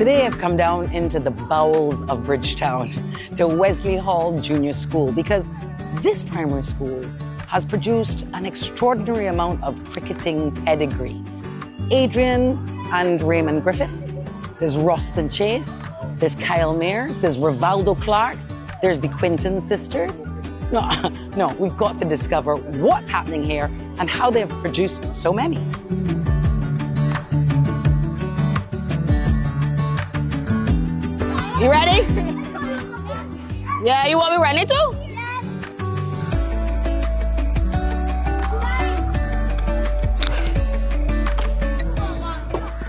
Today I've come down into the bowels of Bridgetown to Wesley Hall Junior School because this primary school has produced an extraordinary amount of cricketing pedigree. Adrian and Raymond Griffith, there's Roston Chase, there's Kyle Mears, there's Rivaldo Clark, there's the Quinton sisters. No, we've got to discover what's happening here and how they've produced so many. You ready? Yeah, you want me ready too?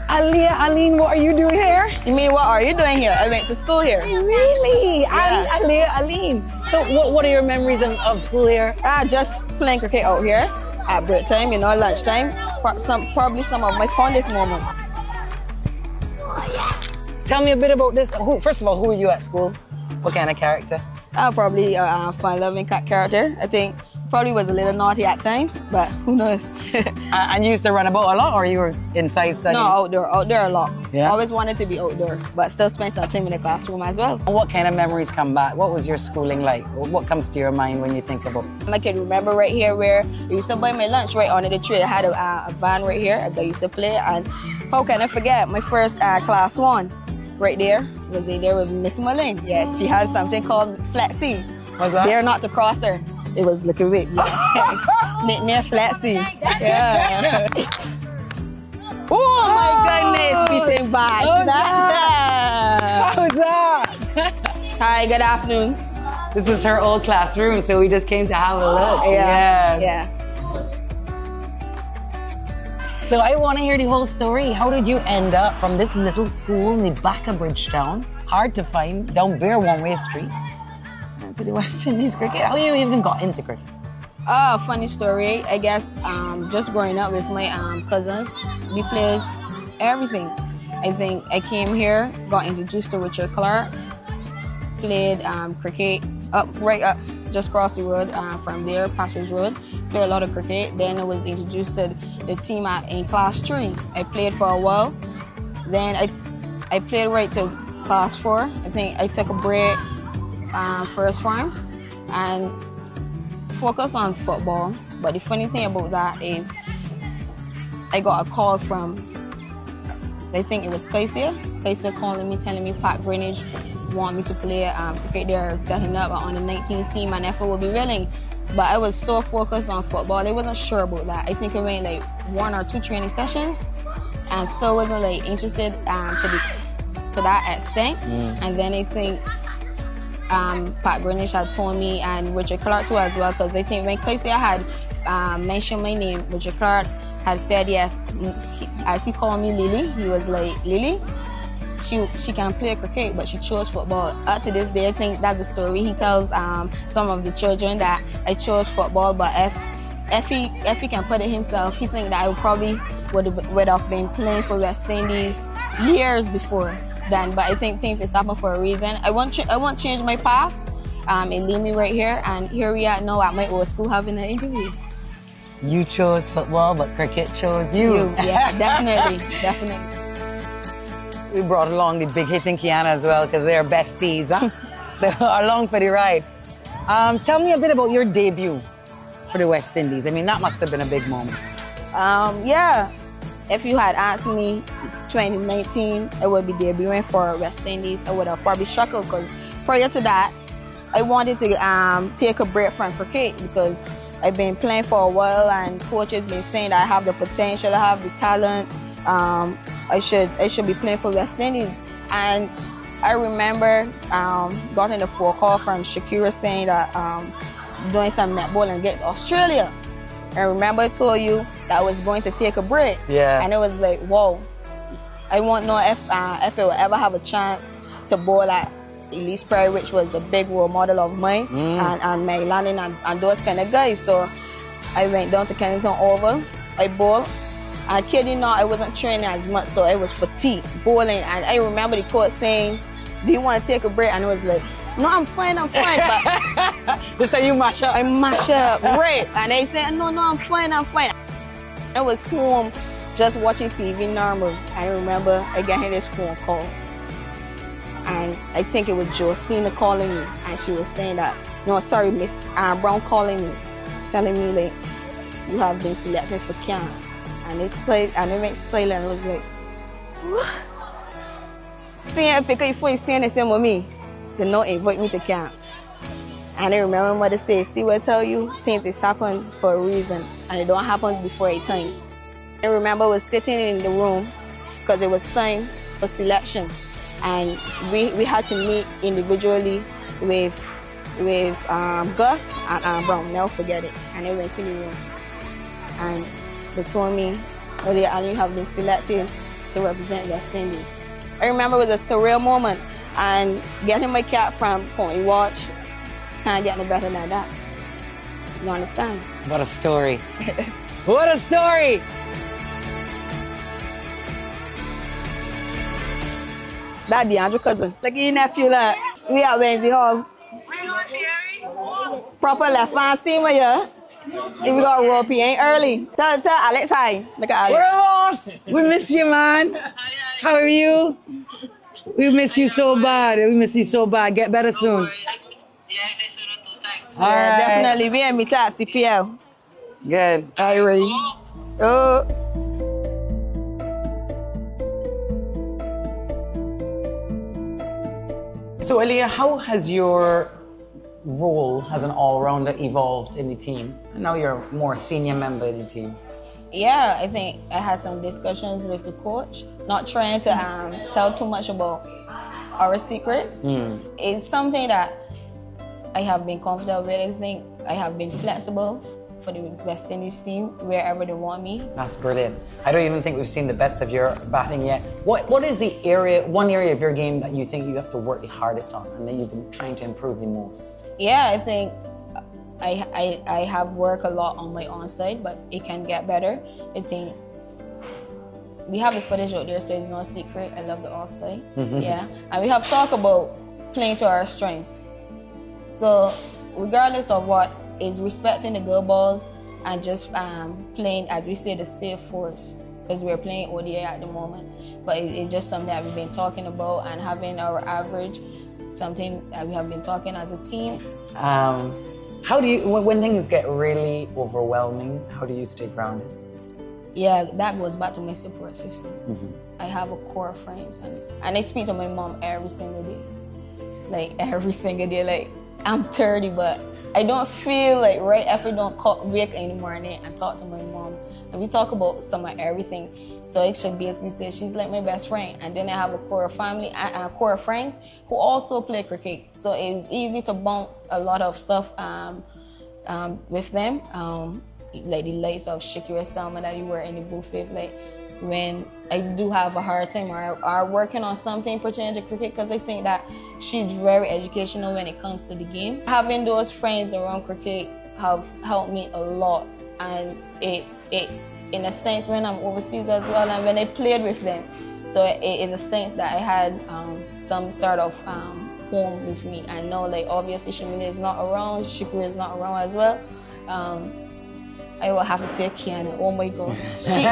Aaliyah Alleyne, what are you doing here? You mean, what are you doing here? I went to school here. Really? Yeah. Aaliyah Alleyne. So what are your memories of school here? Just playing cricket out here at break time, lunchtime. Probably some of my fondest moments. Tell me a bit about this. First of all, who were you at school? What kind of character? Probably a fun-loving character. I think probably was a little naughty at times, but who knows? And you used to run about a lot, or you were inside studying? No, outdoor a lot. Yeah? Always wanted to be outdoor, but still spent some time in the classroom as well. What kind of memories come back? What was your schooling like? What comes to your mind when you think about it? I can remember right here where I used to buy my lunch right under the tree. I had a van right here that I used to play, and how can I forget my first class one? Right there, was in there with Miss Mullen. Yes, she had something called Flat C. What's that? Dare not to cross her. It was looking big. Near Flat C. Yeah. Oh my goodness, beating back. How's that? Hi, good afternoon. This was her old classroom, so we just came to have a look. Yeah. Yes. Yeah. So I want to hear the whole story. How did you end up from this little school in the back of Bridgetown, hard to find, down bare one-way street, to the West Indies cricket? How you even got into cricket? Oh, funny story. I guess just growing up with my cousins, we played everything. I think I came here, got introduced to Richard Clark, played cricket right up, just across the road from there, Passage Road. Played a lot of cricket. Then I was introduced to the team in class 3. I played for a while. Then I played right to class 4. I think I took a break first form and focused on football. But the funny thing about that is I got a call from, I think it was Kaisia. Kaisia calling me, telling me Pat Greenwich want me to play cricket. They're setting up an under-19 team and if I would be willing. But I was so focused on football, I wasn't sure about that. I think I went like 1 or 2 training sessions and still wasn't like interested to that extent. And then I think Pat Greenwich had told me, and Richard Clark too as well, because I think when Kaisia had mentioned my name, Richard Clark had said yes. As he called me Lily, he was like, Lily, she can play cricket, but she chose football. Up to this day, I think that's the story he tells some of the children, that I chose football, but if he can put it himself, he think that I probably would have been playing for West Indies years before then. But I think things is happening for a reason. I won't change my path. It lead me right here, and here we are now at my old school having an interview. You chose football, but cricket chose you. Yeah, definitely. We brought along the big hitting Kiana as well because they're besties, huh? So along for the ride. Tell me a bit about your debut for the West Indies. I mean, that must have been a big moment. Yeah. If you had asked me 2019, I would be debuting for West Indies, I would have probably struggled because prior to that, I wanted to take a break from cricket because I've been playing for a while and coaches been saying that I have the potential, I have the talent. I should be playing for West Indies. And I remember getting a phone call from Shakira saying that doing some netball against Australia. I remember I told you that I was going to take a break. Yeah. And it was like, whoa, I won't know if I will ever have a chance to bowl at Elise Perry, which was a big role model of mine, and Meg Lanning and those kind of guys. So I went down to Kensington Oval, I bowled. I kid you not, I wasn't training as much, so I was fatigued bowling. And I remember the coach saying, do you want to take a break? And I was like, no, I'm fine. But this time you mash up. I mash up, right. And they said, no, I'm fine. I was home just watching TV normal. I remember I got this phone call And I think it was Josina calling me, and she was saying that, no, sorry, Miss Brown calling me, telling me like, you have been selected for camp. And it went silent. I was like, what? Seeing because before you saying the same with me, they not invite me to camp. And I remember my mother said, see what I tell you, things is happen for a reason, and it don't happen before a time. I remember I was sitting in the room because it was time for selection, and we had to meet individually with Gus and Brown. Never forget it. And I went in the room, and they told me, Aaliyah Alleyne, you have been selected to represent West Indies. I remember it was a surreal moment, and getting my cap from Pony Watch can't get no better than that. You understand? What a story. What a story! That DeAndre cousin. Look at your nephew, like. We at Windies Hall. Proper left hand seam here. If we got a rope, he ain't early. Tell Alex hi. Look at Alex. We're almost. We miss you, man. How are you? We miss you so bad. We miss you so bad. Get better soon. Yeah, right. Definitely. We and me at CPL. Good. Are you ready? Oh. So, Aaliyah, how has your role as an all-rounder evolved in the team? Now you're a more senior member in the team. Yeah, I think I had some discussions with the coach, not trying to tell too much about our secrets. It's something that I have been comfortable with. I think I have been flexible for the West Indies team wherever they want me. That's brilliant. I don't even think we've seen the best of your batting yet. What is the one area of your game that you think you have to work the hardest on and that you've been trying to improve the most? Yeah, I think I have worked a lot on my onside, but it can get better. I think we have the footage out there, so it's no secret. I love the offside. Yeah, and we have talked about playing to our strengths. So regardless of what, is respecting the good balls and just playing, as we say, the safe force, because we're playing ODI at the moment. But it's just something that we've been talking about, and having our average, something that we have been talking as a team. How do you, when things get really overwhelming, how do you stay grounded? Yeah, that goes back to my support system. I have a core of friends, and I speak to my mom every single day. Like every single day. Like I'm 30, but I don't feel like right after I don't wake in the morning and talk to my mom. And we talk about some of everything. So I should basically say she's like my best friend. And then I have a core of family and a core of friends who also play cricket. So it's easy to bounce a lot of stuff with them. Like the likes of Shakira Salma that you were in the booth with. Like when I do have a hard time or are working on something pertaining to cricket, because I think that she's very educational when it comes to the game. Having those friends around cricket have helped me a lot, and it in a sense when I'm overseas as well and when I played with them, so it is a sense that I had some sort of home with me. I know, like obviously Shamila is not around, Shakira is not around as well. I will have to say Kiana. Oh my God. She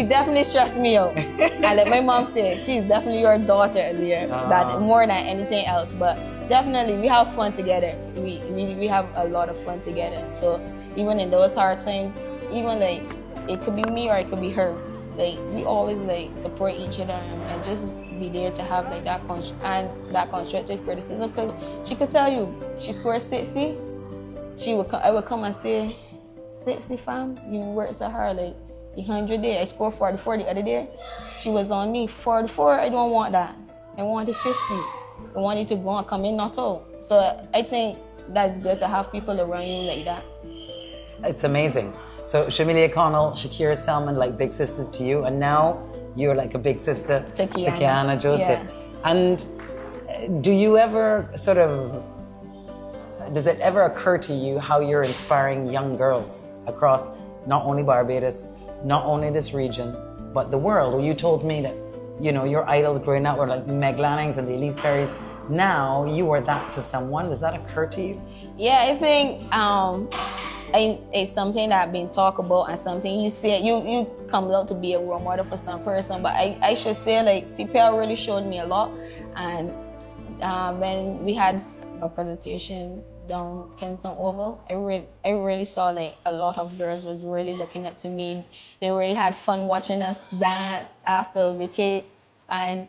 definitely stressed me out. And like my mom said, she's definitely your daughter, Aaliyah. That more than anything else. But definitely we have fun together. We have a lot of fun together. So even in those hard times, even like it could be me or it could be her. Like we always like support each other and just be there to have like that constructive criticism, because she could tell you she scored 60. I would come and say, 60 fam, you worked so hard, like the 100 day, I scored 44 the other day. She was on me, 44, I don't want that. I wanted 50. I want you to go and come in, not out. So I think that's good to have people around you like that. It's amazing. So Shamilia Connell, Shakira Salman, like big sisters to you, and now you're like a big sister to Kiana Joseph. Yeah. And do you ever does it ever occur to you how you're inspiring young girls across not only Barbados, not only this region, but the world? Well, you told me that, you know, your idols growing up were like Meg Lannings and the Elise Perrys. Now you are that to someone. Does that occur to you? Yeah, I think it's something that been talked about and something you say you come out to be a role model for some person. But I should say like CPL really showed me a lot. And when we had a presentation down Kempton Oval, I really saw like a lot of girls was really looking up to me. They really had fun watching us dance after the kid, and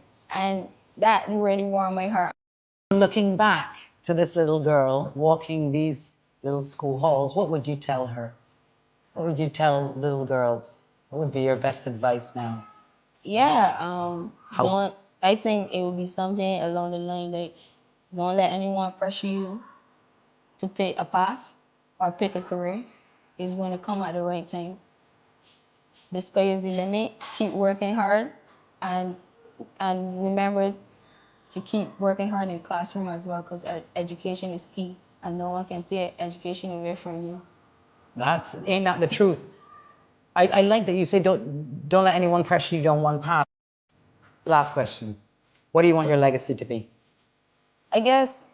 that really warmed my heart. Looking back to this little girl walking these little school halls, what would you tell her? What would you tell little girls? What would be your best advice now? Yeah, How? don't. I think it would be something along the line like, don't let anyone pressure you to pick a path or pick a career. It's going to come at the right time. The sky is the limit. Keep working hard, and remember to keep working hard in the classroom as well, because education is key, and no one can take education away from you. Ain't that the truth? I like that you say don't let anyone pressure you down one path. Last question. What do you want your legacy to be? I guess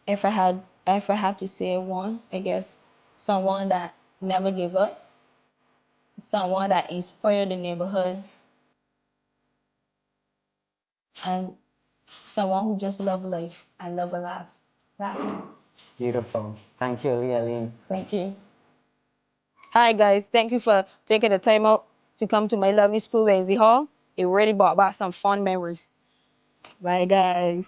if I had to say one, I guess someone that never give up, someone that inspired the neighborhood, and someone who just love life and love a laugh. Laughing. Beautiful. Thank you, Aaliyah Alleyne. Thank you. Hi guys, thank you for taking the time out to come to my lovely school, Windies Hall. It really brought back some fun memories. Bye guys.